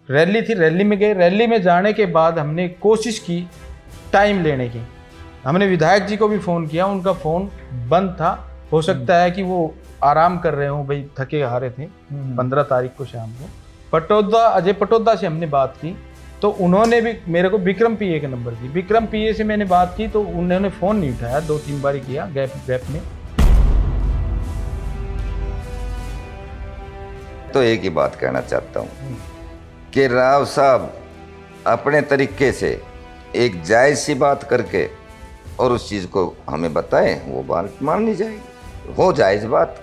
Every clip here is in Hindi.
रैली थी, रैली में गए। रैली में जाने के बाद हमने कोशिश की टाइम लेने की। हमने विधायक जी को भी फ़ोन किया, उनका फ़ोन बंद था। हो सकता है कि वो आराम कर रहे हों, भाई थके हारे थे। 15 तारीख को शाम को पटोदा, अजय पटोदा से हमने बात की, तो उन्होंने भी मेरे को विक्रम पीए का नंबर दी। विक्रम पीए से मैंने बात की तो उन्होंने फ़ोन नहीं उठाया, 2-3 बार किया गैप में। तो एक ही बात कहना चाहता हूँ कि राव साहब अपने तरीके से एक जायज़ सी बात करके और उस चीज़ को हमें बताएं, वो बात माननी जाएगी, हो जायज़ बात।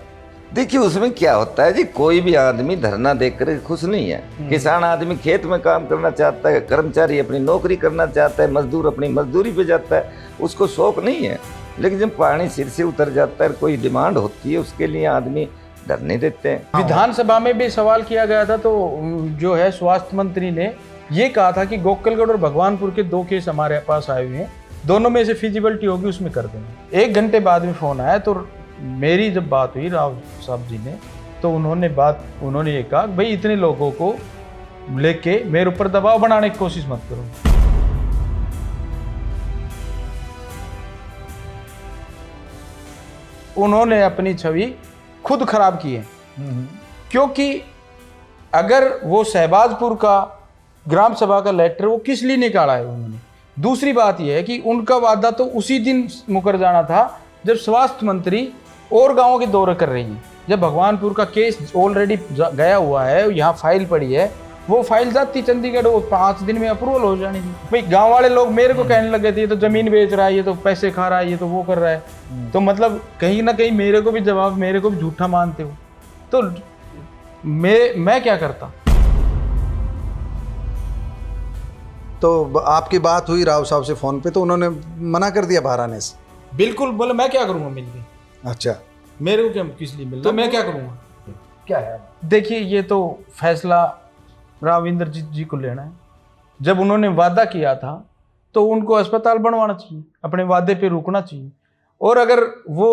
देखिए उसमें क्या होता है जी, कोई भी आदमी धरना देकर खुश नहीं है। किसान आदमी खेत में काम करना चाहता है, कर्मचारी अपनी नौकरी करना चाहता है, मजदूर अपनी मजदूरी पे जाता है, उसको शौक नहीं है। लेकिन जब पानी सिर से उतर जाता है, कोई डिमांड होती है, उसके लिए आदमी धरने देते हैं। विधानसभा में भी सवाल किया गया था, तो जो है स्वास्थ्य मंत्री ने ये कहा था कि गोकलगढ़ और भगवानपुर के 2 केस हमारे पास आए हुए हैं, दोनों में से फिजिबिलिटी होगी उसमें कर देंगे। 1 घंटे बाद में फ़ोन आया, तो मेरी जब बात हुई राव साहब जी ने, तो उन्होंने ये कहा भाई इतने लोगों को लेके मेरे ऊपर दबाव बनाने की कोशिश मत करो। उन्होंने अपनी छवि खुद खराब की है, क्योंकि अगर वो शहबाजपुर का ग्राम सभा का लेटर वो किस लिए निकाला है उन्होंने। दूसरी बात यह है कि उनका वादा तो उसी दिन मुकर जाना था जब स्वास्थ्य मंत्री और गांवों के दौरे कर रही हैं। जब भगवानपुर का केस ऑलरेडी गया हुआ है, यहाँ फाइल पड़ी है, वो फाइल जाती चंडीगढ़, वो 5 दिन में अप्रूवल हो जानी थी। भाई गांव वाले लोग मेरे को कहने लगे थे ये तो जमीन बेच रहा है, ये तो पैसे खा रहा है, ये तो वो कर रहा है। तो मतलब कहीं ना कहीं मेरे को भी झूठा मानते हो। तो मैं क्या करता। तो आपकी बात हुई राव साहब से फ़ोन पे, तो उन्होंने मना कर दिया बाहर आने से? बिल्कुल, बोले मैं क्या करूँगा मिल के। अच्छा, मेरे को क्या किस लिए मिलता, तो मैं क्या करूँगा। क्या है, देखिए ये तो फैसला राव इंद्रजीत जी को लेना है। जब उन्होंने वादा किया था तो उनको अस्पताल बनवाना चाहिए, अपने वादे पे रुकना चाहिए। और अगर वो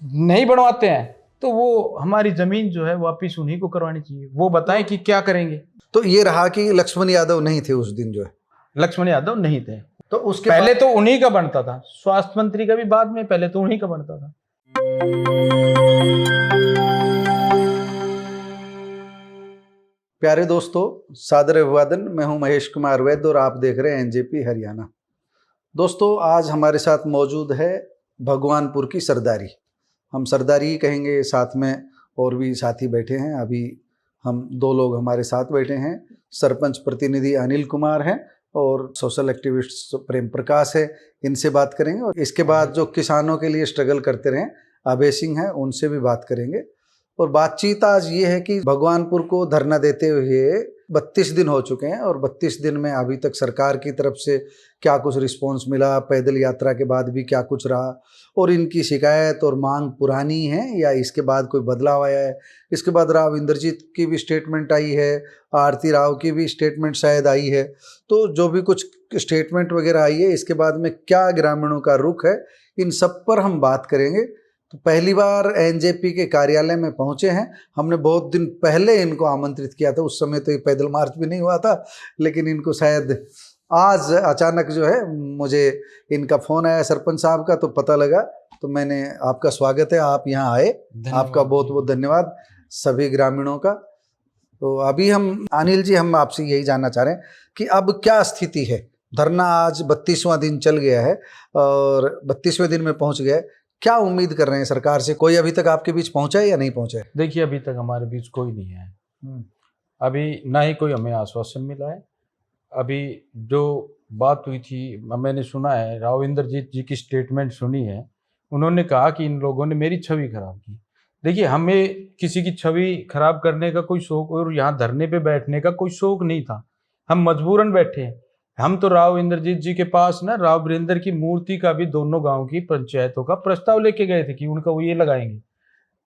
नहीं बनवाते हैं तो वो हमारी ज़मीन जो है वापिस उन्हीं को करवानी चाहिए। वो बताएं कि क्या करेंगे। तो ये रहा कि लक्ष्मण यादव नहीं थे उस दिन, जो है लक्ष्मण यादव नहीं थे, तो उसके पहले तो उन्हीं का बनता था। स्वास्थ्य मंत्री का भी बाद में, पहले तो उन्हीं का बनता था। प्यारे दोस्तों, सादर अभिवादन। मैं हूं महेश कुमार वैद्य और आप देख रहे हैं एनजेपी हरियाणा। दोस्तों, आज हमारे साथ मौजूद है भगवानपुर की सरदारी। हम सरदारी ही कहेंगे, साथ में और भी साथी बैठे हैं। अभी हम 2 लोग हमारे साथ बैठे हैं। सरपंच प्रतिनिधि अनिल कुमार हैं और सोशल एक्टिविस्ट प्रेम प्रकाश है। इनसे बात करेंगे और इसके बाद जो किसानों के लिए स्ट्रगल करते रहे अभय सिंह हैं, उनसे भी बात करेंगे। और बातचीत आज ये है कि भगवानपुर को धरना देते हुए 32 दिन हो चुके हैं और 32 दिन में अभी तक सरकार की तरफ से क्या कुछ रिस्पॉन्स मिला, पैदल यात्रा के बाद भी क्या कुछ रहा, और इनकी शिकायत और मांग पुरानी है या इसके बाद कोई बदलाव आया है। इसके बाद राव इंद्रजीत की भी स्टेटमेंट आई है, आरती राव की भी स्टेटमेंट शायद आई है। तो जो भी कुछ स्टेटमेंट वगैरह आई है, इसके बाद में क्या ग्रामीणों का रुख है, इन सब पर हम बात करेंगे। तो पहली बार एनजेपी के कार्यालय में पहुंचे हैं। हमने बहुत दिन पहले इनको आमंत्रित किया था, उस समय तो ये पैदल मार्च भी नहीं हुआ था, लेकिन इनको शायद आज अचानक जो है मुझे इनका फ़ोन आया सरपंच साहब का, तो पता लगा। तो मैंने, आपका स्वागत है, आप यहाँ आए, आपका बहुत बहुत धन्यवाद सभी ग्रामीणों का। तो अभी हम अनिल जी, हम आपसे यही जानना चाह रहे हैं कि अब क्या स्थिति है। धरना आज 32वां दिन चल गया है और 32वें दिन में पहुँच गया है। क्या उम्मीद कर रहे हैं सरकार से? कोई अभी तक आपके बीच पहुंचा है या नहीं पहुंचा है? देखिए अभी तक हमारे बीच कोई नहीं है। अभी ना ही कोई हमें आश्वासन मिला है। अभी जो बात हुई थी, मैंने सुना है, राव इंद्रजीत जी की स्टेटमेंट सुनी है। उन्होंने कहा कि इन लोगों ने मेरी छवि खराब की। देखिए हमें किसी की छवि खराब करने का कोई शौक और यहाँ धरने पे बैठने का कोई शौक नहीं था। हम मजबूरन बैठे हैं। हम तो राव इंद्रजीत जी के पास ना राव वीरेंद्र की मूर्ति का भी दोनों गांव की पंचायतों का प्रस्ताव लेके गए थे कि उनका वो ये लगाएंगे,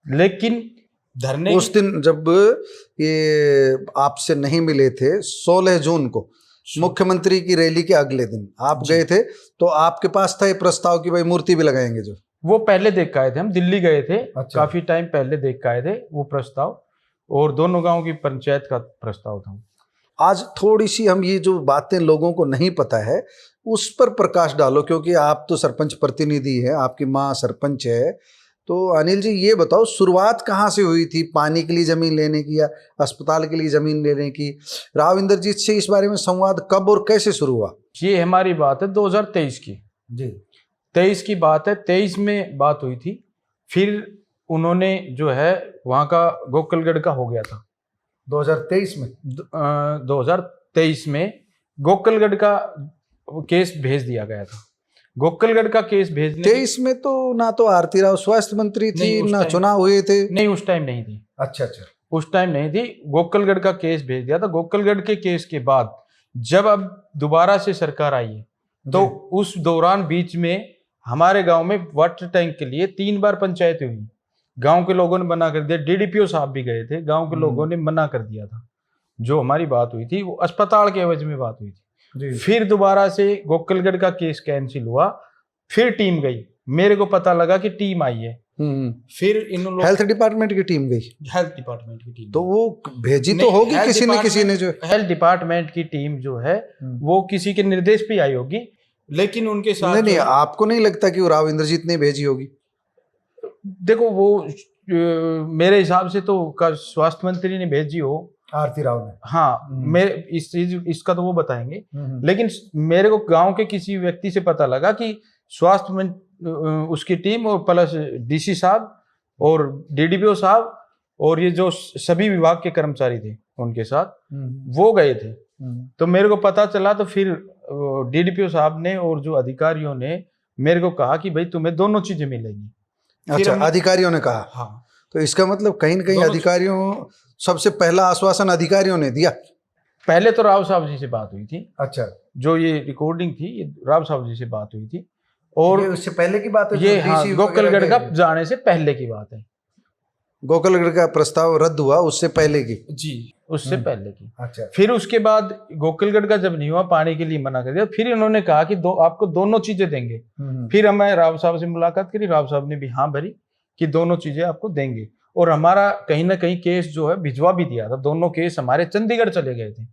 लेकिन धरने उस दिन जब ये आपसे नहीं मिले थे 16 जून को, मुख्यमंत्री की रैली के अगले दिन आप गए थे, तो आपके पास था ये प्रस्ताव कि भाई मूर्ति भी लगाएंगे। जो वो पहले देख के आए थे, हम दिल्ली गए थे। अच्छा। काफी टाइम पहले देख के आए थे वो प्रस्ताव, और दोनों गांव की पंचायत का प्रस्ताव था। आज थोड़ी सी हम ये जो बातें लोगों को नहीं पता है उस पर प्रकाश डालो, क्योंकि आप तो सरपंच प्रतिनिधि हैं, आपकी माँ सरपंच है। तो अनिल जी ये बताओ, शुरुआत कहाँ से हुई थी पानी के लिए ज़मीन लेने की या अस्पताल के लिए ज़मीन लेने की? राव इंद्रजीत से इस बारे में संवाद कब और कैसे शुरू हुआ? ये हमारी बात है 2023 की जी, 23 की बात है। 23 में बात हुई थी, फिर उन्होंने जो है वहाँ का गोकलगढ़ का हो गया था 2023 में। 2023 में गोकलगढ़ का केस भेज दिया गया था। गोकलगढ़ का केस भेजने 23 में तो ना तो आरती राव स्वास्थ्य मंत्री नहीं, थी उस ना टाइम- चुनाव हुए थे। नहीं, उस टाइम नहीं थी। अच्छा अच्छा। उस टाइम नहीं थी। गोकलगढ़ का केस भेज दिया था। गोकलगढ़ के केस के बाद जब अब दोबारा से सरकार आई है तो उस दौरान बीच में हमारे गांव में वाटर टैंक के लिए 3 बार पंचायत हुई। गांव के लोगों ने मना कर दिया, डीडीपीओ साहब भी गए थे, गांव के लोगों ने मना कर दिया था। जो हमारी बात हुई थी वो अस्पताल के एवज में बात हुई थी। जी। फिर दोबारा से गोकलगढ़ का केस कैंसिल हुआ, फिर टीम गई। मेरे को पता लगा कि टीम आई है, फिर इन लोग हेल्थ डिपार्टमेंट की टीम गई, हेल्थ डिपार्टमेंट की टीम तो वो भेजी तो नहीं, होगी हेल्थ किसी न किसी ने। जो हेल्थ डिपार्टमेंट की टीम जो है वो किसी के निर्देश पे आई होगी, लेकिन उनके साथ नहीं नहीं, आपको नहीं लगता कि वो राव इंद्रजीत ने भेजी होगी? देखो वो मेरे हिसाब से तो स्वास्थ्य मंत्री ने भेजी हो, आरती राव ने। हाँ, मेरे इस चीज इसका तो वो बताएंगे, लेकिन मेरे को गांव के किसी व्यक्ति से पता लगा कि स्वास्थ्य उसकी टीम और प्लस डीसी साहब और डीडीपीओ साहब और ये जो सभी विभाग के कर्मचारी थे उनके साथ वो गए थे। तो मेरे को पता चला, तो फिर डीडीपीओ साहब ने और जो अधिकारियों ने मेरे को कहा कि भाई तुम्हें दोनों चीजें मिलेंगी। अच्छा, अधिकारियों ने कहा? हाँ। तो इसका मतलब कहीं ना कहीं अधिकारियों, सबसे पहला आश्वासन अधिकारियों ने दिया। पहले तो राव साहब जी से बात हुई थी। अच्छा, जो ये रिकॉर्डिंग थी ये राव साहब जी से बात हुई थी, और ये उससे पहले की बात है? ये हाँ, गोकलगढ़ का जाने से पहले की बात है। गोकलगढ़ का प्रस्ताव रद्द हुआ उससे पहले की? जी, उससे पहले की। अच्छा। फिर उसके बाद गोकलगढ़ का जब नहीं हुआ, पानी के लिए मना कर दिया, फिर इन्होंने कहा कि आपको दोनों चीजें देंगे। फिर हमें राव साहब से मुलाकात करी, राव साहब ने भी हाँ भरी कि दोनों चीजें आपको देंगे। और हमारा कहीं ना कहीं केस जो है भिजवा भी दिया था। दोनों केस हमारे चंडीगढ़ चले गए थे।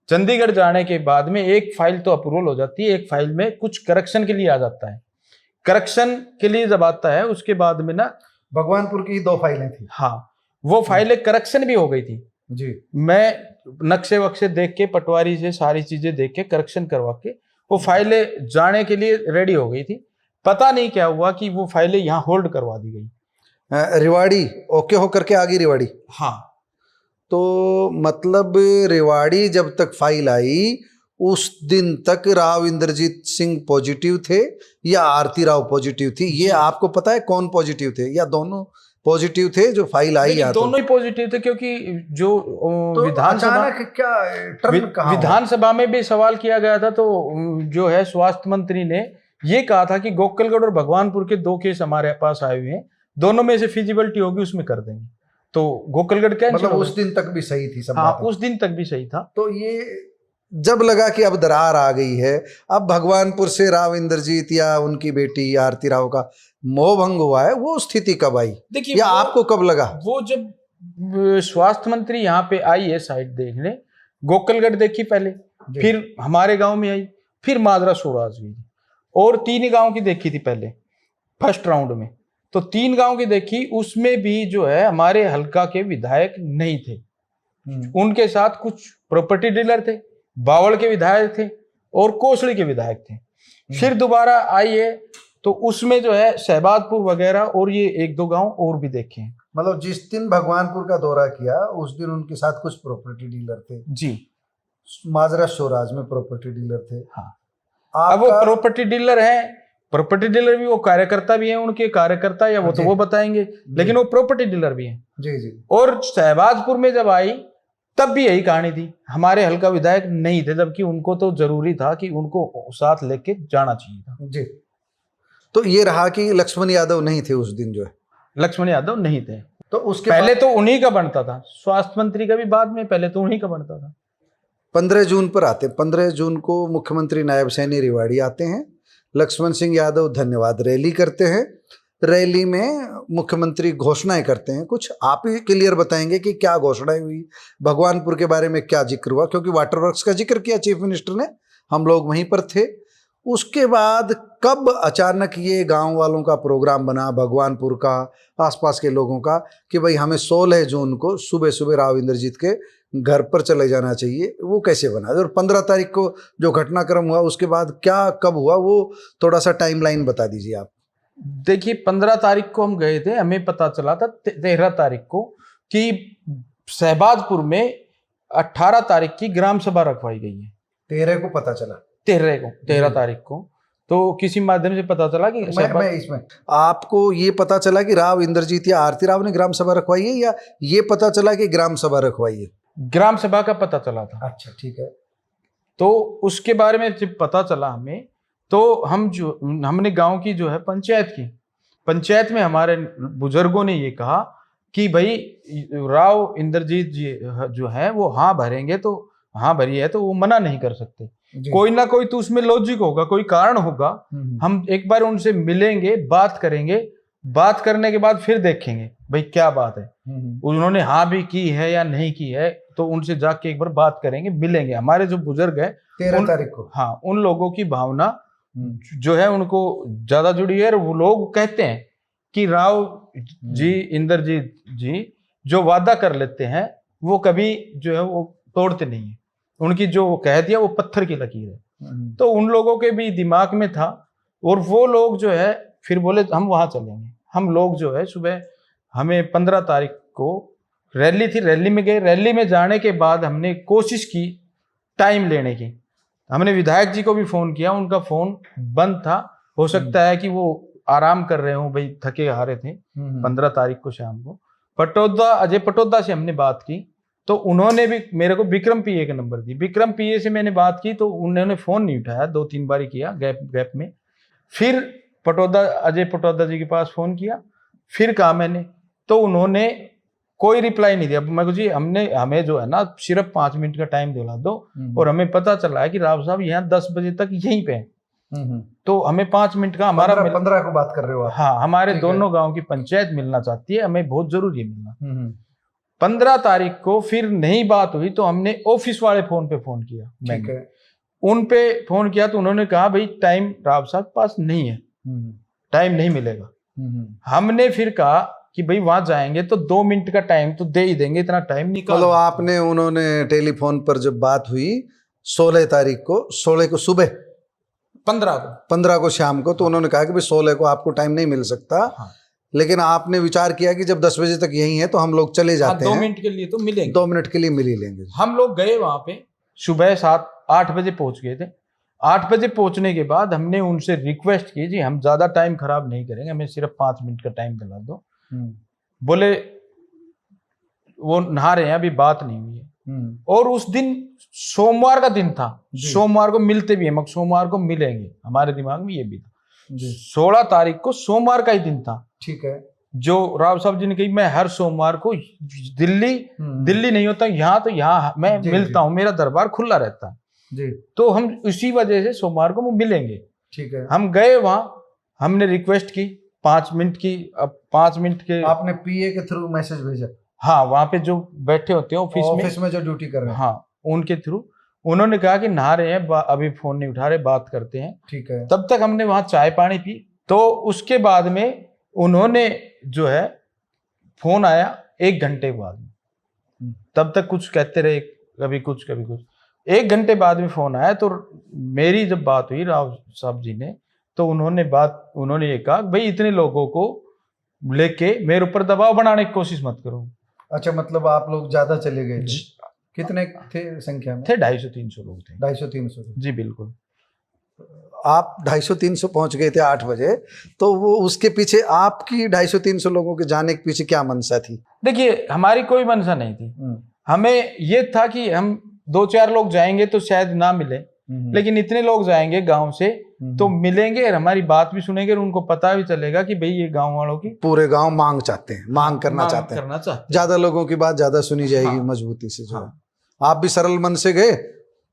चंडीगढ़ जाने के बाद में एक फाइल तो अप्रूवल हो जाती है, एक फाइल में कुछ करेक्शन के लिए आ जाता है। करेक्शन के लिए जब आता है उसके बाद में ना भगवानपुर की 2 फाइलें थी। हाँ, वो फाइलें करेक्शन भी हो गई थी जी। मैं नक्शे वक्शे देख के, पटवारी से सारी चीजें देख के, करेक्शन करवा के वो फाइलें जाने के लिए रेडी हो गई थी। पता नहीं क्या हुआ कि वो फाइलें यहाँ होल्ड करवा दी गई। रेवाड़ी ओके होकर के आ गई? रेवाड़ी, हाँ। तो मतलब रेवाड़ी जब तक फाइल आई उस दिन तक राव इंद्रजीत सिंह पॉजिटिव थे या आरती राव पॉजिटिव थी? ये आपको पता है कौन पॉजिटिव थे, या दोनों पॉजिटिव थे जो फाइल आई? दोनों ही पॉजिटिव थे, क्योंकि जो तो विधानसभा क्या टर्न कहाँ विधानसभा में भी सवाल किया गया था, तो जो है स्वास्थ्य मंत्री ने ये कहा था कि गोकलगढ़ और भगवानपुर के 2 केस हमारे पास आए हुए हैं, दोनों में से फिजिबिलिटी होगी उसमें कर देंगे। तो गोकलगढ़ कैंसिल, मतलब उस दिन तक भी सही थी सब? हाँ, उस दिन तक भी सही था। तो ये जब लगा कि अब दरार आ गई है, अब भगवानपुर से राव इंद्रजीत या उनकी बेटी आरती राव का मोह भंग हुआ है, वो स्थिति कब आई? देखिए, या आपको कब लगा? वो जब स्वास्थ्य मंत्री यहाँ पे आई है साइट देखने, गोकलगढ़ देखी पहले, फिर हमारे गांव में आई, फिर माजरा सोराज गई, और 3 गांव की देखी थी पहले फर्स्ट राउंड में। तो 3 गांव की देखी, उसमें भी जो है हमारे हलका के विधायक नहीं थे। उनके साथ कुछ प्रॉपर्टी डीलर थे, बावल के विधायक थे और कोसली के विधायक थे। फिर दोबारा आई है तो उसमें जो है शहबाजपुर वगैरह और ये 1-2 गांव और भी देखे हैं। मतलब जिस दिन भगवानपुर का दौरा किया उस दिन उनके साथ कुछ प्रॉपर्टी डीलर थे? जी, माजरा शोराज में प्रॉपर्टी डीलर थे। हाँ। अब वो प्रॉपर्टी डीलर हैं, प्रॉपर्टी डीलर भी, वो कार्यकर्ता भी हैं, उनके कार्यकर्ता या वो तो वो बताएंगे, लेकिन वो प्रॉपर्टी डीलर भी हैं। जी जी। और शहबाजपुर में जब आई तब भी यही कहानी थी, हमारे हल्का विधायक नहीं थे, जबकि उनको तो जरूरी था कि उनको साथ लेके जाना चाहिए था। जी। तो ये रहा कि लक्ष्मण यादव नहीं थे उस दिन, जो है लक्ष्मण यादव नहीं थे। तो उसके पहले तो उन्हीं का बनता था, स्वास्थ्य मंत्री का भी बाद में, पहले तो उन्हीं का बनता था। 15 जून पर आते, 15 जून को मुख्यमंत्री नायब सैनी रेवाड़ी आते हैं। लक्ष्मण सिंह यादव धन्यवाद रैली करते हैं। रैली में मुख्यमंत्री घोषणाएं करते हैं, कुछ आप ही क्लियर बताएंगे कि क्या घोषणाएं हुई, भगवानपुर के बारे में क्या जिक्र हुआ, क्योंकि वाटर वर्क्स का जिक्र किया चीफ मिनिस्टर ने, हम लोग वहीं पर थे। उसके बाद कब अचानक ये गांव वालों का प्रोग्राम बना, भगवानपुर का, आसपास के लोगों का, कि भाई हमें 16 जून को सुबह सुबह राव इंद्रजीत के घर पर चले जाना चाहिए, वो कैसे बना? और 15 तारीख को जो घटनाक्रम हुआ उसके बाद क्या कब हुआ, वो थोड़ा सा टाइमलाइन बता दीजिए आप। देखिए 15 तारीख को हम गए थे, हमें पता चला था 13 तारीख को कि शहबाजपुर में 18 तारीख की ग्राम सभा रखवाई गई है। 13 को पता चला, 13 तारीख को तो किसी माध्यम से पता चला कि मैं इसमें आपको ये पता चला कि राव इंद्रजीत या आरती राव ने ग्राम सभा रखवाई है, या ये पता चला कि ग्राम सभा रखवाई है? ग्राम सभा का पता चला था। अच्छा, ठीक है। तो उसके बारे में जब पता चला हमें, तो हमने गांव की जो है पंचायत में हमारे बुजुर्गों ने ये कहा कि भाई राव इंद्रजीत जी जो है वो हाँ भरेंगे, तो हाँ भरी है तो वो मना नहीं कर सकते, कोई ना कोई तो उसमें लॉजिक होगा, कोई कारण होगा। हम एक बार उनसे मिलेंगे, बात करेंगे, बात करने के बाद फिर देखेंगे भाई क्या बात है, उन्होंने हाँ भी की है या नहीं की है, तो उनसे जाके एक बार बात करेंगे, मिलेंगे। हमारे जो बुजुर्ग है 13 तारीख को, हाँ, उन लोगों की भावना जो है उनको ज्यादा जुड़ी है, और वो लोग कहते हैं कि राव जी इंद्रजीत जी जो वादा कर लेते हैं वो कभी जो है वो तोड़ते नहीं है, उनकी जो कह दिया वो पत्थर की लकीर है। तो उन लोगों के भी दिमाग में था, और वो लोग जो है फिर बोले हम वहां चलेंगे। हम लोग जो है सुबह, हमें 15 तारीख को रैली थी, रैली में गए। रैली में जाने के बाद हमने कोशिश की टाइम लेने की, हमने विधायक जी को भी फोन किया, उनका फोन बंद था, हो सकता है कि वो आराम कर रहे हो, भाई थके हारे थे। 15 तारीख को शाम को अजय पटोदा से हमने बात की, तो उन्होंने भी मेरे को विक्रम पीए का नंबर दी। विक्रम पीए से मैंने बात की तो उन्होंने फोन नहीं उठाया, 2-3 बार किया गैप में। फिर अजय पटोदा जी के पास फोन किया, फिर कहा मैंने, तो उन्होंने कोई रिप्लाई नहीं दिया। मैं जी हमें जो है ना सिर्फ 5 मिनट का टाइम दिला दो, और हमें पता चला है कि राव साहब यहाँ 10 बजे तक यहीं पे हैं, तो हमें 5 मिनट का हमारा 15 को बात कर रहे हो आप? हाँ, हमारे दोनों गांव की पंचायत मिलना चाहती है, हमें बहुत जरूरी है मिलना। 15 तारीख को फिर नहीं बात हुई, तो हमने ऑफिस वाले फोन पे फोन किया, मैंने उन पे फोन किया, तो उन्होंने कहा भाई टाइम राव साहब पास नहीं है, टाइम नहीं मिलेगा। हमने फिर कहा कि भाई वहां जाएंगे तो 2 मिनट का टाइम तो दे ही देंगे, इतना टाइम निकाल। मतलब आपने उन्होंने टेलीफोन पर जब बात हुई 16 तारीख को, 16 को सुबह, 15 को शाम को, तो उन्होंने कहा कि भाई 16 को आपको टाइम नहीं मिल सकता। हाँ। लेकिन आपने विचार किया कि जब 10 बजे तक यहीं है तो हम लोग चले जाते हैं, 2 मिनट के लिए तो मिलेंगे, 2 मिनट के लिए मिल ही लेंगे। हम लोग गए वहां पे, सुबह 7-8 बजे पहुंच गए थे। 8 बजे पहुंचने के बाद हमने उनसे रिक्वेस्ट की, जी हम ज्यादा टाइम खराब नहीं करेंगे, हमें सिर्फ 5 मिनट का टाइम दिला दो। बोले वो नहा रहे हैं, अभी बात नहीं हुई है। और उस दिन सोमवार का दिन था, सोमवार को मिलते भी है, मगर सोमवार को मिलेंगे, हमारे दिमाग में ये भी था। 16 तारीख को सोमवार का ही दिन था, ठीक है, जो राव साहब जी ने कही मैं हर सोमवार को दिल्ली नहीं होता यहाँ, तो यहाँ मैं मिलता हूँ, मेरा दरबार खुला रहता है जी, तो हम इसी वजह से सोमवार को वो मिलेंगे। ठीक है, हम गए वहां, हमने रिक्वेस्ट की 5 मिनट की। अब 5 मिनट के आपने पीए के थ्रू मैसेज भेजा? हाँ, वहां पे जो बैठे होते हैं ऑफिस में जो ड्यूटी कर रहे हैं, हाँ, उनके थ्रू। उन्होंने कहा कि नहा रहे हैं, अभी फोन नहीं उठा रहे, बात करते हैं। ठीक है, तब तक हमने वहां चाय पानी पी। तो उसके बाद में उन्होंने जो है फोन आया 1 घंटे बाद में, तब तक कुछ कहते रहे, कभी कुछ कभी कुछ। 1 घंटे बाद में फोन आया, तो मेरी जब बात हुई राव साहब जी ने, तो उन्होंने ये कहा भाई इतने लोगों को लेके मेरे ऊपर दबाव बनाने की कोशिश मत करो। अच्छा, मतलब आप लोग ज्यादा चले गए थे? कितने थे संख्या में? थे 250-300 लोग थे। 250-300 जी बिल्कुल। आप 250-300 पहुंच गए थे 8 बजे, तो वो उसके पीछे आपकी 250-300 लोगों के जाने के पीछे क्या मंशा थी? देखिए, हमारी कोई मंशा नहीं थी, हमें ये था कि हम 2-4 लोग जाएंगे तो शायद ना मिले, लेकिन इतने लोग जाएंगे गांव से तो मिलेंगे, और हमारी बात भी सुनेंगे, और उनको पता भी चलेगा कि भाई ये गांव वालों की, पूरे गांव मांग करना चाहते हैं, ज्यादा लोगों की बात ज्यादा सुनी जाएगी। हाँ, मजबूती से जो। हाँ, आप भी सरल मन से गए,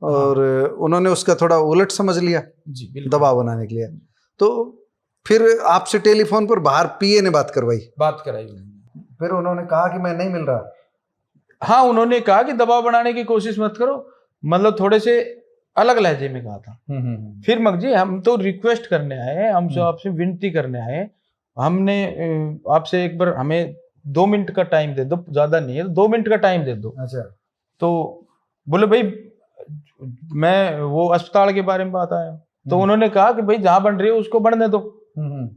और उन्होंने उसका थोड़ा उलट समझ लिया जी, दबाव बनाने के लिए। तो फिर आपसे टेलीफोन पर बाहर पीए ने बात करवाई, बात कराई उन्होंने। फिर उन्होंने कहा कि मैं नहीं मिल रहा। हाँ, उन्होंने कहा कि दबाव बनाने की कोशिश मत करो, मतलब थोड़े से अलग लहजे में कहा था। फिर मगजी हम तो रिक्वेस्ट करने आए हैं, हम आपसे विनती करने आए हैं, हमने आपसे एक बार हमें 2 मिनट का टाइम दे दो, ज्यादा नहीं है, 2 मिनट का टाइम दे दो। अच्छा। तो बोले भाई मैं वो अस्पताल के बारे में बात आया, तो उन्होंने कहा कि भाई जहां बन रही है उसको बनने दो।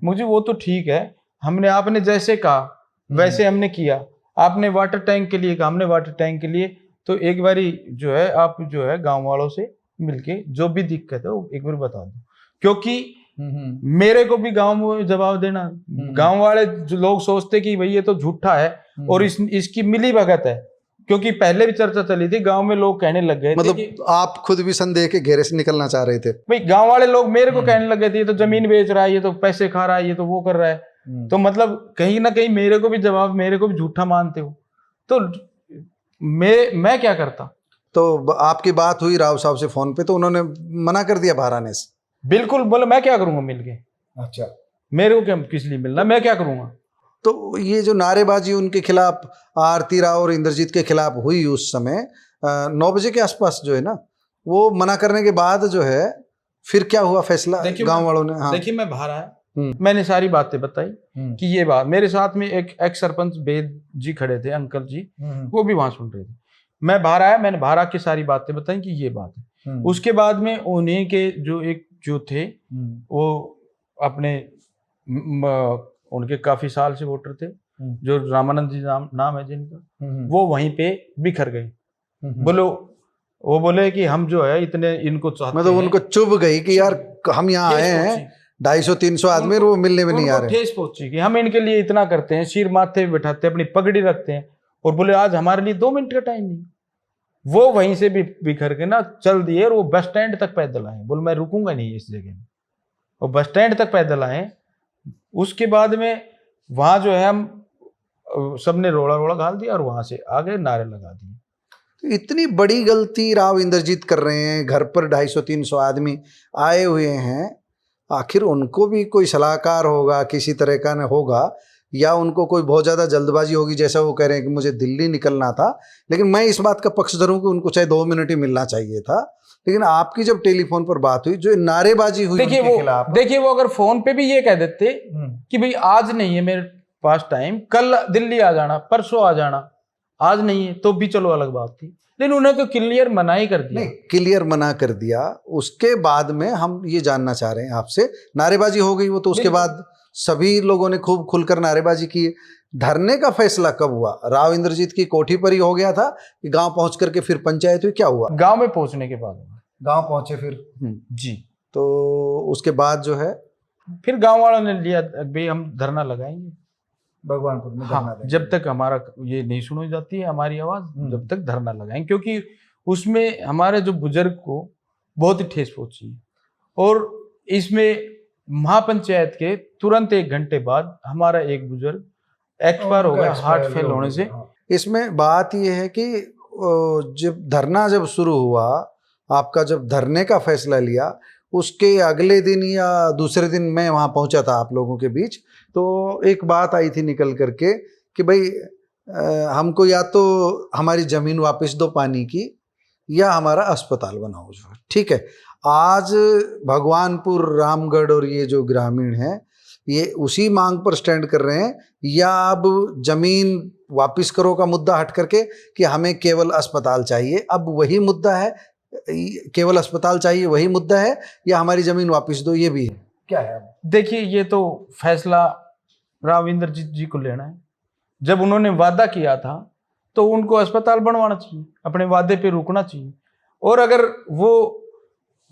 मुझे वो तो ठीक है, हमने आपने जैसे कहा वैसे हमने किया, आपने वाटर टैंक के लिए कहा, हमने वाटर टैंक के लिए। तो एक बारी जो है आप जो है गांव वालों से मिलके जो भी दिक्कत है वो एक बार बता दो, क्योंकि मेरे को भी गांव में जवाब देना। गांव वाले जो लोग सोचते कि भाई ये तो झूठा है और इसकी मिली भगत है, क्योंकि पहले भी चर्चा चली थी गांव में, लोग कहने लग गए मतलब थे आप खुद भी संदेह के घेरे से निकलना चाह रहे थे। भाई गांव वाले लोग मेरे को कहने लगे थे ये तो जमीन बेच रहा है, ये तो पैसे खा रहा है, ये तो वो कर रहा है। तो मतलब कहीं ना कहीं मेरे को भी जवाब, मेरे को भी झूठा मानते हो, तो मैं क्या करता। तो आपकी बात हुई राव साहब से फोन पे, तो उन्होंने मना कर दिया बाहर आने से? बिल्कुल, बोले मैं क्या करूंगा मिल के। अच्छा, मेरे को क्या किस लिए मिलना, मैं क्या करूंगा। तो ये जो नारेबाजी उनके खिलाफ, आरती राव और इंद्रजीत के खिलाफ हुई उस समय 9 बजे के आसपास जो है ना, वो मना करने के बाद जो है फिर क्या हुआ फैसला गांव वालों ने? हाँ, देखिए मैं बाहर आया, मैंने सारी बातें बताई कि ये बात, मेरे साथ में एक एक्स सरपंच वेद जी खड़े थे, अंकल जी, वो भी वहां सुन रहे थे। मैं बाहर आया, मैंने बाहर आके सारी बातें बताई कि ये बात है। उसके बाद में उन्हीं के जो थे वो अपने उनके काफी साल से वोटर थे, जो रामानंद जी नाम है जिनका, वो वहीं पे बिखर गए। वो बोले कि हम जो है इतने इनको चाहते मतलब हैं, उनको चुभ गई कि यार हम यहाँ आए हैं 250-300 आदमी, वो मिलने में नहीं आ रहे। ठेस पहुंची कि हम इनके लिए इतना करते हैं, सिर माथे पे बिठाते हैं, अपनी पगड़ी रखते हैं, और बोले आज हमारे लिए 2 मिनट का टाइम नहीं। वो वहीं से भी बिखर के ना चल दिए और वो बस स्टैंड तक पैदल आए। बोले मैं रुकूंगा नहीं इस जगह में, वो बस स्टैंड तक पैदल आए। उसके बाद में वहां जो है हम सबने रोड़ा रोड़ा घाल दिया और वहां से आगे नारे लगा दिए। इतनी बड़ी गलती राव इंद्रजीत कर रहे हैं, घर पर 250-300 आदमी आए हुए हैं, आखिर उनको भी कोई सलाहकार होगा, किसी तरह का न होगा, या उनको कोई बहुत ज़्यादा जल्दबाजी होगी, जैसा वो कह रहे हैं कि मुझे दिल्ली निकलना था। लेकिन मैं इस बात का पक्षधर हूं कि उनको चाहे 2 मिनट ही मिलना चाहिए था। लेकिन आपकी जब टेलीफोन पर बात हुई, जो नारेबाजी हुई उनके खिलाफ, देखिए वो अगर फोन पे भी ये कह देते कि भाई आज नहीं है मेरे पास टाइम, कल दिल्ली आ जाना, परसों आ जाना, आज नहीं है, तो भी चलो अलग बात थी। लेकिन उन्हें तो क्लियर मना ही कर दिया। नहीं, क्लियर मना कर दिया। उसके बाद में हम ये जानना चाह रहे हैं आपसे, नारेबाजी हो गई वो, तो उसके बाद सभी लोगों ने खूब खुलकर नारेबाजी की। धरने का फैसला कब हुआ? राव इंद्रजीत की कोठी पर ही हो गया था कि गांव पहुंच करके फिर पंचायत हुई? क्या हुआ? गांव में पहुंचने के बाद गांव पहुंचे फिर? जी। तो उसके बाद जो है फिर गांव वालों ने लिया भाई हम धरना लगाएंगे भगवानपुर में। हाँ, जब तक हमारा ये नहीं सुनी जाती है हमारी आवाज, जब तक धरना लगाएंगे, क्योंकि उसमें हमारे जो बुजुर्ग को बहुत ही ठेस पहुंची है। और इसमें महापंचायत के तुरंत 1 घंटे बाद हमारा एक बुजुर्ग एक्सपायर हो गया हार्ट फेल होने से। इसमें बात यह है कि जब धरना जब शुरू हुआ, आपका जब धरने का फैसला लिया, उसके अगले दिन या दूसरे दिन मैं वहाँ पहुँचा था आप लोगों के बीच, तो एक बात आई थी निकल करके कि भाई हमको या तो हमारी ज़मीन वापस दो पानी की, या हमारा अस्पताल बनाओ जो है। ठीक है, आज भगवानपुर, रामगढ़ और ये जो ग्रामीण हैं ये उसी मांग पर स्टैंड कर रहे हैं, या अब ज़मीन वापस करो का मुद्दा हट करके कि हमें केवल अस्पताल चाहिए, अब वही मुद्दा है, केवल अस्पताल चाहिए वही मुद्दा है, या हमारी ज़मीन वापस दो ये भी है? क्या है? देखिए ये तो फैसला राव इंद्रजीत जी को लेना है। जब उन्होंने वादा किया था तो उनको अस्पताल बनवाना चाहिए, अपने वादे पे रुकना चाहिए, और अगर वो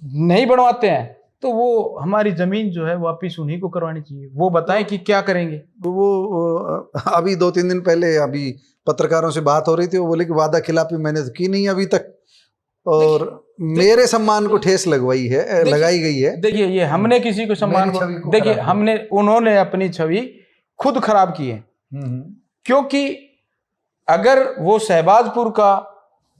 नहीं बनवाते हैं तो वो हमारी जमीन जो है वापिस उन्हीं को करवानी चाहिए। वो बताएं कि क्या करेंगे। वो अभी 2-3 दिन पहले अभी पत्रकारों से बात हो रही थी, वो बोले कि वादा खिलाफी मैंने तो की नहीं अभी तक, और मेरे सम्मान को ठेस लगाई गई है। देखिए ये हमने किसी को सम्मान को, देखिए हमने, उन्होंने अपनी छवि खुद खराब की है, क्योंकि अगर वो शहबाजपुर का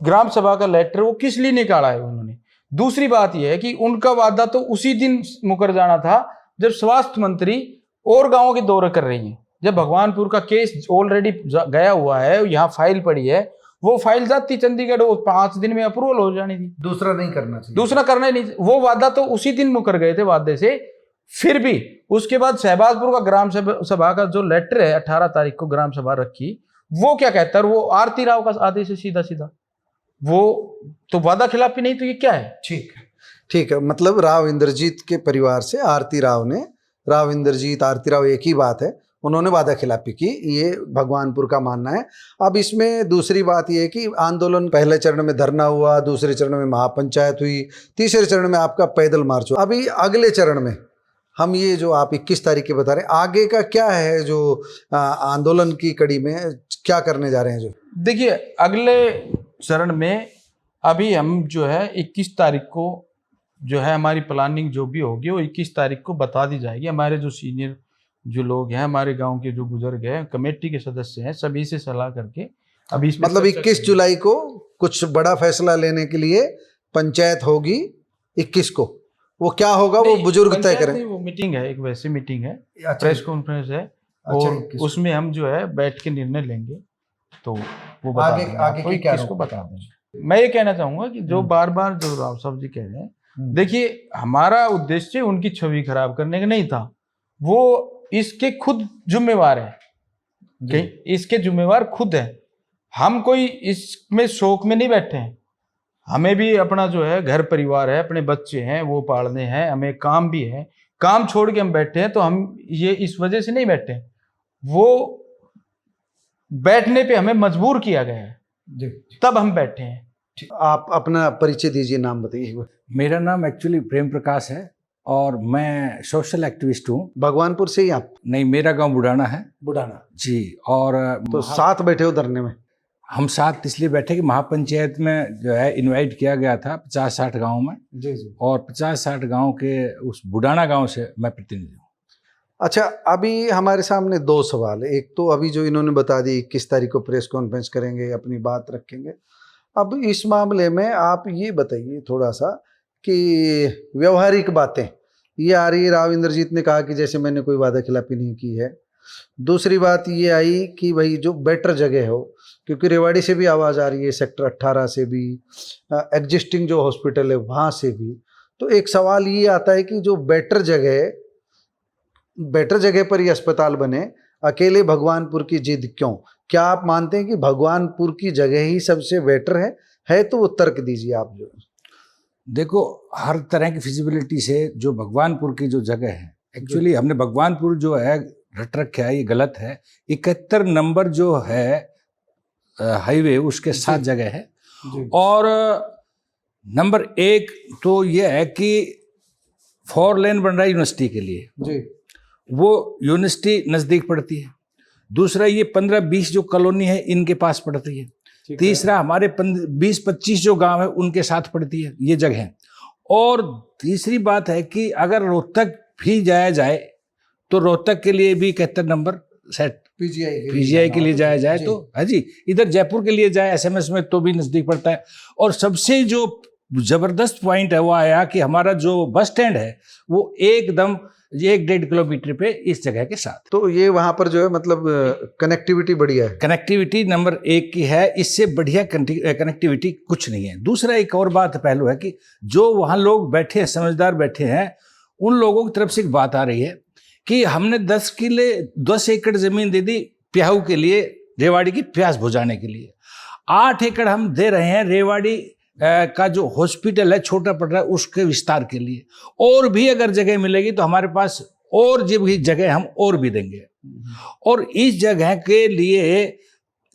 ग्राम सभा का लेटर वो किस लिए निकाला है उन्होंने। दूसरी बात यह है कि उनका वादा तो उसी दिन मुकर जाना था जब स्वास्थ्य मंत्री और गांवों के दौरे कर रही हैं, जब भगवानपुर का केस ऑलरेडी गया हुआ है, यहाँ फाइल पड़ी है, वो फाइल जाती चंडीगढ़, वो 5 दिन में अप्रूवल हो जानी थी। दूसरा नहीं करना चाहिए, दूसरा करना ही नहीं, वो वादा तो उसी दिन मुकर गए थे वादे से। फिर भी उसके बाद शहबाजपुर का ग्राम सभा का जो लेटर है 18 तारीख को ग्राम सभा रखी, वो क्या कहता है, वो आरती राव का आदेश है सीधा सीधा, वो तो वादा खिलाफी नहीं, तो ये क्या है? ठीक है, मतलब राव इंद्रजीत के परिवार से आरती राव ने, राव इंद्रजीत आरती राव एक ही बात है, उन्होंने वादा खिलाफी की, ये भगवानपुर का मानना है। अब इसमें दूसरी बात ये है कि आंदोलन पहले चरण में धरना हुआ, दूसरे चरण में महापंचायत हुई, तीसरे चरण में आपका पैदल मार्च हुआ। अभी अगले चरण में हम ये जो आप 21 तारीख के बता रहे हैं, आगे का क्या है जो आंदोलन की कड़ी में क्या करने जा रहे हैं? जो देखिए अगले चरण में अभी हम जो है 21 तारीख को जो है हमारी प्लानिंग जो भी होगी वो 21 तारीख को बता दी जाएगी। हमारे जो सीनियर जो लोग हैं, हमारे गांव के जो बुजुर्ग हैं, कमेटी के सदस्य हैं, सभी से सलाह करके अभी इस मतलब 21 जुलाई को कुछ बड़ा फैसला लेने के लिए पंचायत होगी 21 को, वो क्या होगा वो बुजुर्ग तय करें। वो मीटिंग है, एक वैसी मीटिंग है, अच्छा, प्रेस कॉन्फ्रेंस है, और उसमें हम जो है बैठ के निर्णय लेंगे, तो वो आगे की क्या किसको बता दें। मैं ये कहना चाहूंगा कि जो बार बार जो राव साहब जी कह रहे हैं, देखिए हमारा उद्देश्य उनकी छवि खराब करने का नहीं था, वो इसके खुद जिम्मेवार है, इसके जिम्मेवार खुद है। हम कोई इसमें शौक में नहीं बैठे हैं, हमें भी अपना जो है घर परिवार है, अपने बच्चे हैं वो पालने हैं, हमें काम भी है, काम छोड़ के हम बैठे हैं, तो हम ये इस वजह से नहीं बैठे, वो बैठने पे हमें मजबूर किया गया है, तब हम बैठे हैं। आप अपना परिचय दीजिए, नाम बताइए। मेरा नाम एक्चुअली प्रेम प्रकाश है और मैं सोशल एक्टिविस्ट हूँ। भगवानपुर से ही आप? नहीं, मेरा गांव बुढ़ाना है। बुढ़ाना जी। और तो साथ बैठे हो धरने में? हम साथ इसलिए बैठे कि महापंचायत में जो है इनवाइट किया गया था 50-60 गाँव में जी जी, और 50-60 गाँव के उस बुढ़ाना गाँव से मैं प्रतिनिधि हूँ। अच्छा, अभी हमारे सामने 2 सवाल है। एक तो अभी जो इन्होंने बता दी 21 तारीख को प्रेस कॉन्फ्रेंस करेंगे, अपनी बात रखेंगे। अब इस मामले में आप ये बताइए थोड़ा सा कि व्यवहारिक बातें ये आ रही है, राव इंद्रजीत ने कहा कि जैसे मैंने कोई वादा खिलाफी नहीं की है। दूसरी बात ये आई कि भाई जो बेटर जगह हो, क्योंकि रेवाड़ी से भी आवाज़ आ रही है, सेक्टर 18 से भी, एग्जिस्टिंग जो हॉस्पिटल है वहाँ से भी। तो एक सवाल ये आता है कि जो बेटर जगह पर ही अस्पताल बने, अकेले भगवानपुर की जिद क्यों? क्या आप मानते हैं कि भगवानपुर की जगह ही सबसे बेटर है तो वो तर्क दीजिए आप। जो देखो, हर तरह की फिजिबिलिटी से जो भगवानपुर की जो जगह है, एक्चुअली हमने भगवानपुर जो है रट रखा है, ये गलत है। 71 नंबर जो है हाईवे उसके साथ जगह है, और नंबर 1 तो ये है कि 4 लेन बन रहा है यूनिवर्सिटी के लिए जी, वो यूनिवर्सिटी नज़दीक पड़ती है। दूसरा ये 15-20 जो कॉलोनी है इनके पास पड़ती है। तीसरा हमारे 20-25 जो गांव है उनके साथ पड़ती है ये जगह। और तीसरी बात है कि अगर रोहतक भी जाया जाए तो रोहतक के लिए भी 71 नंबर सेट पीजीआई के लिए जाया जाए तो हाँ जी, इधर जयपुर के लिए जाए एसएमएस में तो भी नज़दीक पड़ता है। और सबसे जो ज़बरदस्त पॉइंट है वो आया कि हमारा जो बस स्टैंड है वो एकदम 1-1.5 किलोमीटर पे इस जगह के साथ। तो ये वहाँ पर जो है मतलब कनेक्टिविटी बढ़िया है, कनेक्टिविटी नंबर 1 की है, इससे बढ़िया कनेक्टिविटी कुछ नहीं है। दूसरा एक और बात पहलू है कि जो वहाँ लोग बैठे हैं, समझदार बैठे हैं, उन लोगों की तरफ से एक बात आ रही है कि हमने 10 एकड़ ज़मीन दे दी प्याऊ के लिए, रेवाड़ी की प्यास बुझाने के लिए। 8 एकड़ हम दे रहे हैं रेवाड़ी का जो हॉस्पिटल है छोटा पड़ रहा है उसके विस्तार के लिए। और भी अगर जगह मिलेगी तो हमारे पास और जब भी जगह हम और भी देंगे। और इस जगह के लिए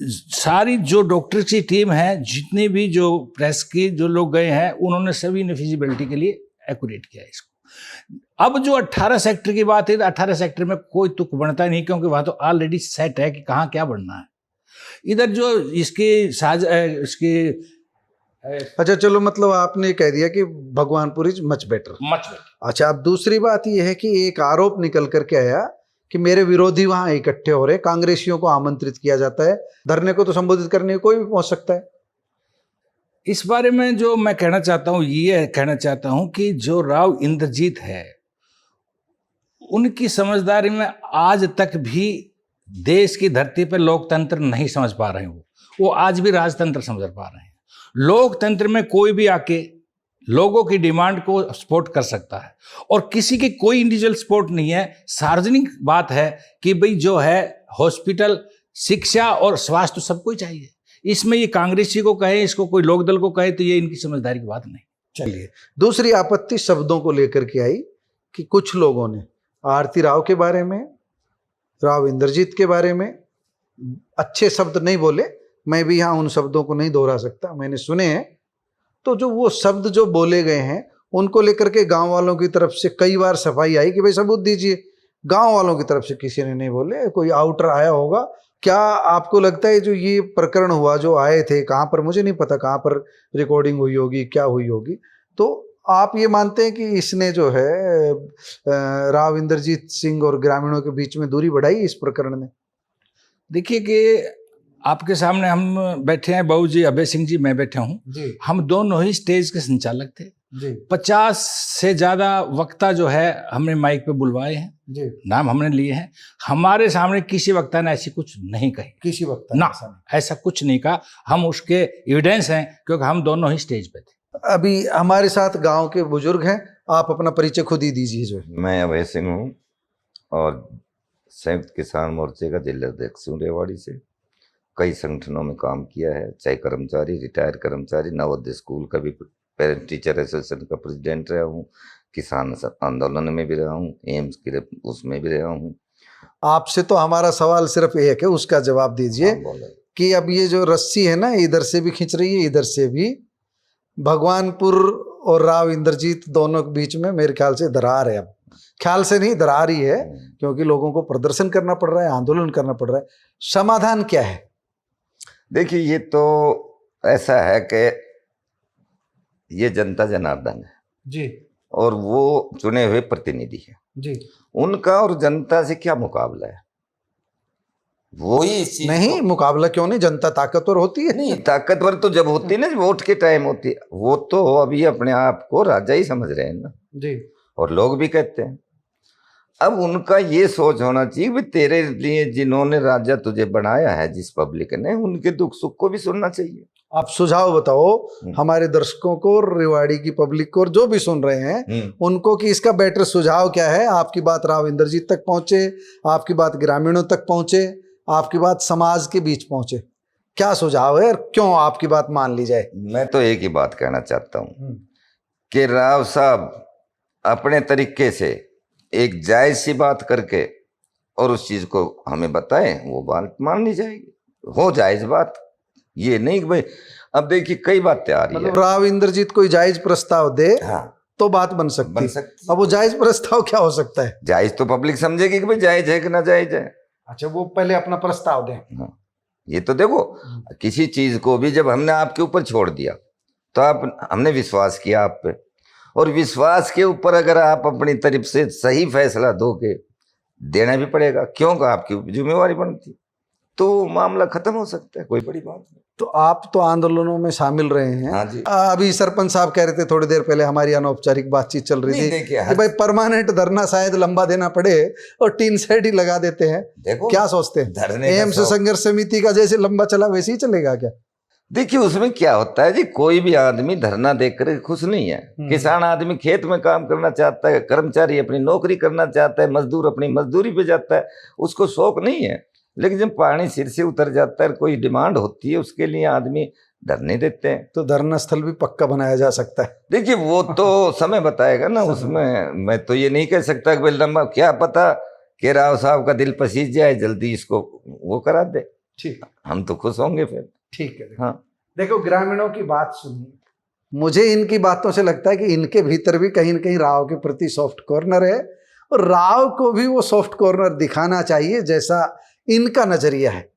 सारी जो डॉक्टर की टीम है, जितनी भी जो प्रेस की जो लोग गए हैं, उन्होंने सभी ने फिजिबिलिटी के लिए एक्यूरेट किया इसको। अब जो 18 सेक्टर की बात है तो 18 सेक्टर में कोई तुक बनता नहीं, क्योंकि वहाँ तो ऑलरेडी सेट है कि कहाँ क्या बनना है। इधर जो इसकी अच्छा चलो, मतलब आपने कह दिया कि भगवानपुर इज मच बेटर। अच्छा, अब दूसरी बात यह है कि एक आरोप निकल करके आया कि मेरे विरोधी वहां इकट्ठे हो रहे, कांग्रेसियों को आमंत्रित किया जाता है, धरने को तो संबोधित करने कोई भी पहुंच सकता है। इस बारे में जो मैं कहना चाहता हूँ, ये कहना चाहता हूँ कि जो राव इंद्रजीत है उनकी समझदारी में आज तक भी देश की धरती पर लोकतंत्र नहीं समझ पा रहे हैं। वो आज भी राजतंत्र समझ पा रहे हैं। लोकतंत्र में कोई भी आके लोगों की डिमांड को सपोर्ट कर सकता है और किसी की कोई इंडिविजुअल सपोर्ट नहीं है। सार्वजनिक बात है कि भाई जो है हॉस्पिटल, शिक्षा और स्वास्थ्य सबको ही चाहिए। इसमें ये कांग्रेसी को कहे, इसको कोई लोकदल को कहे, तो ये इनकी समझदारी की बात नहीं। चलिए, दूसरी आपत्ति शब्दों को लेकर के आई कि कुछ लोगों ने आरती राव के बारे में, राव इंद्रजीत के बारे में अच्छे शब्द नहीं बोले। मैं भी यहाँ उन शब्दों को नहीं दोहरा सकता, मैंने सुने हैं। तो जो वो शब्द जो बोले गए हैं उनको लेकर के गांव वालों की तरफ से कई बार सफाई आई कि भाई सबूत दीजिए। गांव वालों की तरफ से किसी ने नहीं बोले, कोई आउटर आया होगा। क्या आपको लगता है जो ये प्रकरण हुआ, जो आए थे, कहाँ पर मुझे नहीं पता, कहाँ पर रिकॉर्डिंग हुई होगी, क्या हुई होगी, तो आप ये मानते हैं कि इसने जो है राव इंद्रजीत सिंह और ग्रामीणों के बीच में दूरी बढ़ाई इस प्रकरण ने? देखिए कि आपके सामने हम बैठे हैं, बहू जी, अभय सिंह जी, मैं बैठा हूँ जी हम दोनों ही स्टेज के संचालक थे जी 50 से ज्यादा वक्ता जो है हमने माइक पे बुलवाए हैं, जी। नाम हमने लिए हैं। हमारे सामने किसी वक्ता ने ऐसी कुछ नहीं कही, किसी वक्त ना ऐसा कुछ नहीं कहा। हम उसके एविडेंस हैं क्योंकि हम दोनों ही स्टेज पे थे। अभी हमारे साथ गांव के बुजुर्ग हैं, आप अपना परिचय खुद ही दीजिए। जो मैं अभय सिंह हूँ और संयुक्त किसान मोर्चे का जिला अध्यक्ष हूँ रेवाड़ी से। कई संगठनों में काम किया है, चाहे कर्मचारी, रिटायर कर्मचारी, नवोदय स्कूल का भी पेरेंट टीचर एसोसिएशन का प्रेसिडेंट रहा हूँ, किसान आंदोलन में भी रहा हूँ, एम्स के उसमें भी रहा हूँ। आपसे तो हमारा सवाल सिर्फ एक है, उसका जवाब दीजिए कि अब ये जो रस्सी है ना, इधर से भी खींच रही है, इधर से भी, भगवानपुर और राव इंद्रजीत दोनों के बीच में मेरे ख्याल से दरार है। अब ख्याल से नहीं, दरार ही है, क्योंकि लोगों को प्रदर्शन करना पड़ रहा है, आंदोलन करना पड़ रहा है। समाधान क्या है? देखिए, ये तो ऐसा है कि ये जनता जनार्दन है जी और वो चुने हुए प्रतिनिधि है जी। उनका और जनता से क्या मुकाबला है? वो ही इस चीज नहीं, मुकाबला क्यों नहीं, जनता ताकतवर होती है। नहीं, ताकतवर तो जब होती है ना, जब वोट के टाइम होती है। वो तो अभी अपने आप को राजा ही समझ रहे हैं ना जी, और लोग भी कहते हैं। अब उनका ये सोच होना चाहिए कि तेरे लिए जिन्होंने राजा तुझे बनाया है, जिस पब्लिक ने, उनके दुख सुख को भी सुनना चाहिए। आप सुझाव बताओ हमारे दर्शकों को, रेवाड़ी की पब्लिक को, और जो भी सुन रहे हैं उनको, कि इसका बेटर सुझाव क्या है। आपकी बात राव इंद्रजीत तक पहुंचे, आपकी बात ग्रामीणों तक पहुंचे, आपकी बात समाज के बीच पहुंचे। क्या सुझाव है और क्यों आपकी बात मान ली जाए? मैं तो एक ही बात कहना चाहता हूँ कि राव साहब अपने तरीके से एक जायज सी बात करके और उस चीज को हमें बताएं, वो बात मान ली जाएगी, हो जायज बात। ये नहीं कि भाई, अब देखिए कई बातें आ रही है। मतलब राव इंद्रजीत कोई जायज प्रस्ताव दे तो बात बन सकती है। अब वो जायज प्रस्ताव क्या हो सकता है? जायज तो पब्लिक समझेगी कि भाई जायज है कि ना जायज है। अच्छा, वो पहले अपना प्रस्ताव दें। हाँ, ये तो देखो, किसी चीज को भी जब हमने आपके ऊपर छोड़ दिया तो हमने विश्वास किया आप पे, और विश्वास के ऊपर अगर आप अपनी तरफ से सही फैसला दोगे, देना भी पड़ेगा, क्योंकि आपकी जिम्मेवारी बनती, तो मामला खत्म हो सकता है, कोई बड़ी बात नहीं। तो आप तो आंदोलनों में शामिल रहे हैं। हाँ जी। अभी सरपंच साहब कह रहे थे थोड़ी देर पहले, हमारी अनौपचारिक बातचीत चल रही थी कि भाई परमानेंट धरना शायद लंबा देना पड़े और टीन शेड ही लगा देते हैं। देखो, क्या सोचते हैं? एम्स संघर्ष समिति का जैसे लंबा चला वैसे ही चलेगा क्या? देखिए, उसमें क्या होता है जी, कोई भी आदमी धरना देकर खुश नहीं है। किसान आदमी खेत में काम करना चाहता है, कर्मचारी अपनी नौकरी करना चाहता है, मजदूर अपनी मजदूरी पे जाता है, उसको शौक नहीं है। लेकिन जब पानी सिर से उतर जाता है, कोई डिमांड होती है, उसके लिए आदमी धरने देते हैं। तो धरना स्थल भी पक्का बनाया जा सकता है। देखिए, वो तो समय बताएगा ना, उसमें मैं तो ये नहीं कह सकता कि लंबा, क्या पता कि राव साहब का दिल पसीज जाए, जल्दी इसको वो करा दे। ठीक, हम तो खुश होंगे फिर। ठीक है। हाँ, देखो, ग्रामीणों की बात सुनिए। मुझे इनकी बातों से लगता है कि इनके भीतर भी कहीं न कहीं राव के प्रति सॉफ्ट कॉर्नर है, और राव को भी वो सॉफ्ट कॉर्नर दिखाना चाहिए जैसा इनका नजरिया है।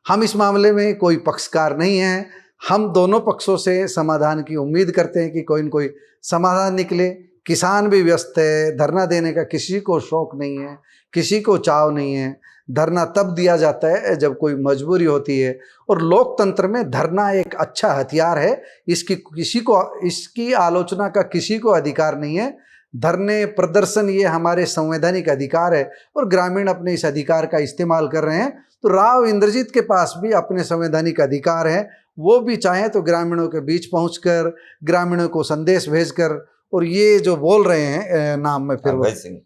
हम इस मामले में कोई पक्षकार नहीं है, हम दोनों पक्षों से समाधान की उम्मीद करते हैं कि कोई न कोई समाधान निकले। किसान भी व्यस्त है, धरना देने का किसी को शौक नहीं है, किसी को चाव नहीं है। धरना तब दिया जाता है जब कोई मजबूरी होती है, और लोकतंत्र में धरना एक अच्छा हथियार है। इसकी आलोचना का किसी को अधिकार नहीं है। धरने प्रदर्शन ये हमारे संवैधानिक अधिकार है और ग्रामीण अपने इस अधिकार का इस्तेमाल कर रहे हैं। तो राव इंद्रजीत के पास भी अपने संवैधानिक अधिकार हैं, वो भी चाहें तो ग्रामीणों के बीच पहुंचकर ग्रामीणों को संदेश भेजकर, और ये जो बोल रहे हैं नाम में फिर अभय सिंह,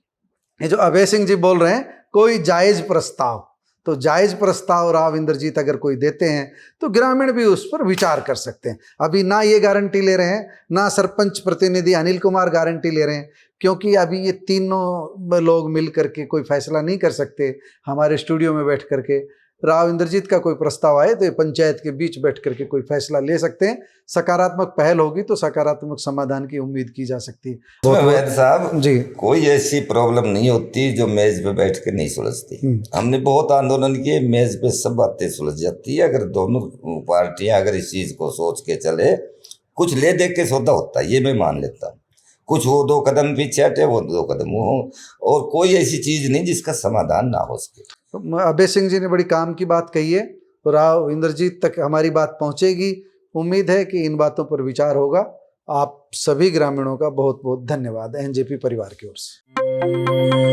ये जो अभय सिंह जी बोल रहे हैं कोई जायज प्रस्ताव, तो जायज प्रस्ताव राव इंद्रजीत अगर कोई देते हैं तो ग्रामीण भी उस पर विचार कर सकते हैं। अभी ना ये गारंटी ले रहे हैं, ना सरपंच प्रतिनिधि अनिल कुमार गारंटी ले रहे हैं, क्योंकि अभी ये तीनों लोग मिल करके कोई फैसला नहीं कर सकते। हमारे स्टूडियो में बैठ करके राव इंद्रजीत का कोई प्रस्ताव आए तो ये पंचायत के बीच बैठ करके कोई फैसला ले सकते हैं। सकारात्मक पहल होगी तो सकारात्मक समाधान की उम्मीद की जा सकती है। वैद साहब जी, कोई ऐसी प्रॉब्लम नहीं होती जो मेज पे बैठ के नहीं सुलझती। हमने बहुत आंदोलन किए, मेज पे सब बातें सुलझ जाती है अगर दोनों पार्टियां अगर इस चीज को सोच के चले। कुछ ले दे के सौदा होता है, ये मैं मान लेता हूँ। कुछ वो 2 कदम पीछे हटे, वो 2 कदम वो हो, और कोई ऐसी चीज नहीं जिसका समाधान ना हो सके। अभय सिंह जी ने बड़ी काम की बात कही है, तो राव इंद्रजीत तक हमारी बात पहुंचेगी। उम्मीद है कि इन बातों पर विचार होगा। आप सभी ग्रामीणों का बहुत बहुत धन्यवाद एनजेपी परिवार की ओर से।